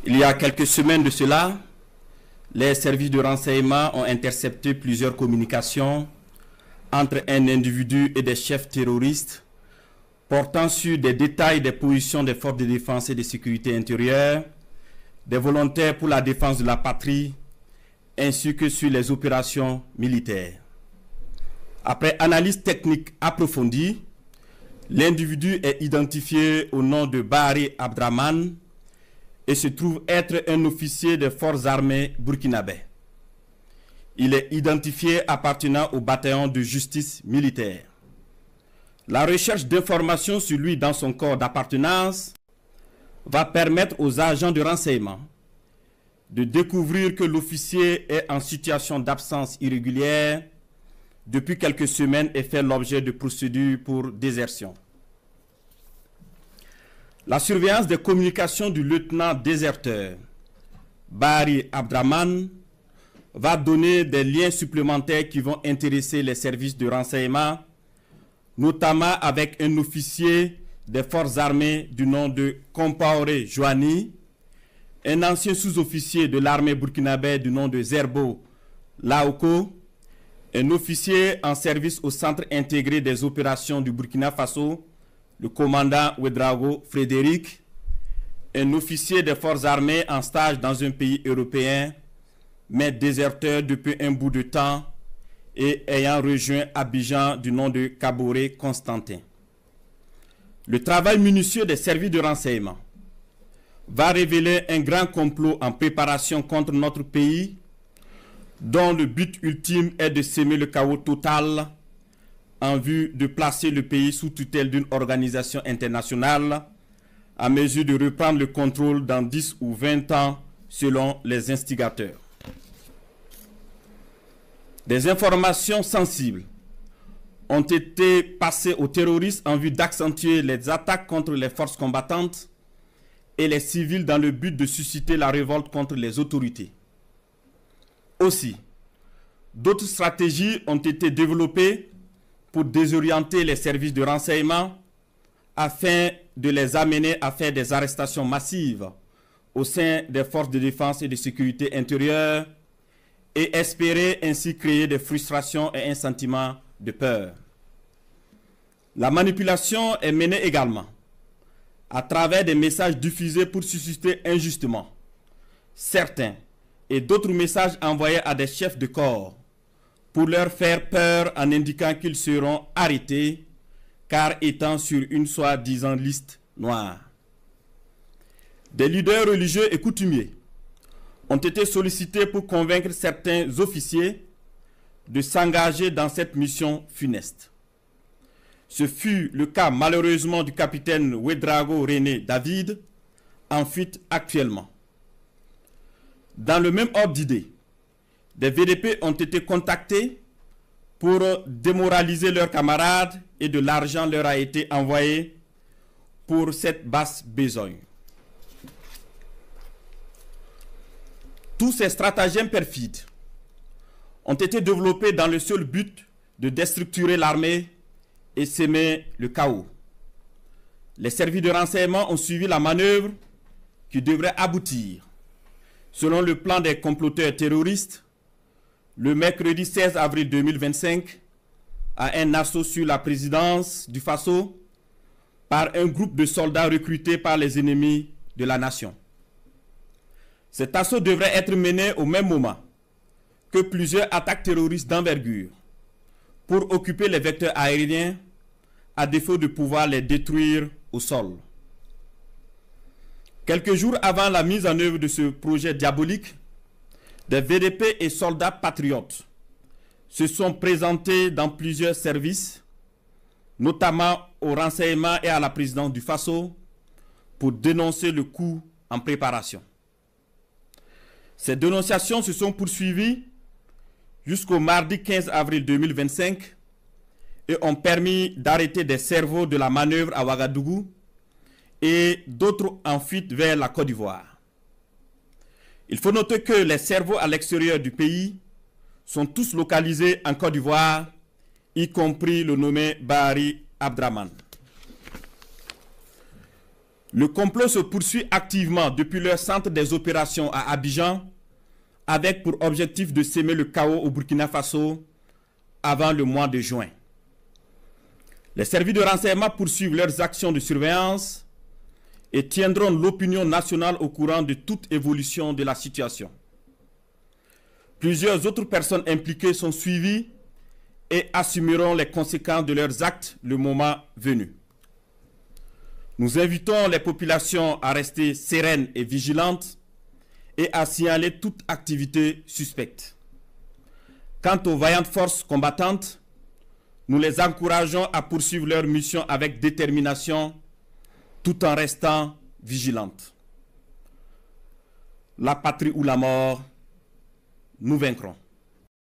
Il y a quelques semaines de cela, les services de renseignement ont intercepté plusieurs communications entre un individu et des chefs terroristes portant sur des détails des positions des forces de défense et de sécurité intérieure, des volontaires pour la défense de la patrie, ainsi que sur les opérations militaires. Après analyse technique approfondie, l'individu est identifié au nom de Bahari Abdraman et se trouve être un officier des forces armées burkinabè. Il est identifié appartenant au bataillon de justice militaire. La recherche d'informations sur lui dans son corps d'appartenance va permettre aux agents de renseignement de découvrir que l'officier est en situation d'absence irrégulière depuis quelques semaines et fait l'objet de procédures pour désertion. La surveillance des communications du lieutenant déserteur Bahari Abdraman va donner des liens supplémentaires qui vont intéresser les services de renseignement, notamment avec un officier des forces armées du nom de Compaoré Joani, un ancien sous-officier de l'armée burkinabè du nom de Zerbo Laoko, un officier en service au Centre intégré des opérations du Burkina Faso, le commandant Ouedraogo Frédéric, un officier des forces armées en stage dans un pays européen, mais déserteur depuis un bout de temps et ayant rejoint Abidjan du nom de Kaboré Constantin. Le travail minutieux des services de renseignement va révéler un grand complot en préparation contre notre pays, dont le but ultime est de semer le chaos total en vue de placer le pays sous tutelle d'une organisation internationale à mesure de reprendre le contrôle dans 10 ou 20 ans selon les instigateurs. Des informations sensibles ont été passées aux terroristes en vue d'accentuer les attaques contre les forces combattantes et les civils dans le but de susciter la révolte contre les autorités. Aussi, d'autres stratégies ont été développées pour désorienter les services de renseignement afin de les amener à faire des arrestations massives au sein des forces de défense et de sécurité intérieure et espérer ainsi créer des frustrations et un sentiment de peur. La manipulation est menée également à travers des messages diffusés pour susciter injustement certains et d'autres messages envoyés à des chefs de corps pour leur faire peur en indiquant qu'ils seront arrêtés car étant sur une soi-disant liste noire. Des leaders religieux et coutumiers ont été sollicités pour convaincre certains officiers de s'engager dans cette mission funeste. Ce fut le cas malheureusement du capitaine Ouedraogo René David, en fuite actuellement. Dans le même ordre d'idée, des VDP ont été contactés pour démoraliser leurs camarades et de l'argent leur a été envoyé pour cette basse besogne. Tous ces stratagèmes perfides ont été développés dans le seul but de déstructurer l'armée et semer le chaos. Les services de renseignement ont suivi la manœuvre qui devrait aboutir, selon le plan des comploteurs terroristes, le mercredi 16 avril 2025, à un assaut sur la présidence du Faso par un groupe de soldats recrutés par les ennemis de la nation. Cet assaut devrait être mené au même moment que plusieurs attaques terroristes d'envergure pour occuper les vecteurs aériens à défaut de pouvoir les détruire au sol. Quelques jours avant la mise en œuvre de ce projet diabolique, des VDP et soldats patriotes se sont présentés dans plusieurs services, notamment au renseignement et à la présidence du Faso, pour dénoncer le coup en préparation. Ces dénonciations se sont poursuivies jusqu'au mardi 15 avril 2025 et ont permis d'arrêter des cerveaux de la manœuvre à Ouagadougou et d'autres en fuite vers la Côte d'Ivoire. Il faut noter que les cerveaux à l'extérieur du pays sont tous localisés en Côte d'Ivoire, y compris le nommé Bahari Abdraman. Le complot se poursuit activement depuis leur centre des opérations à Abidjan, avec pour objectif de semer le chaos au Burkina Faso avant le mois de juin. Les services de renseignement poursuivent leurs actions de surveillance et tiendront l'opinion nationale au courant de toute évolution de la situation. Plusieurs autres personnes impliquées sont suivies et assumeront les conséquences de leurs actes le moment venu. Nous invitons les populations à rester sereines et vigilantes et à signaler toute activité suspecte. Quant aux vaillantes forces combattantes, nous les encourageons à poursuivre leur mission avec détermination tout en restant vigilantes. La patrie ou la mort, nous vaincrons.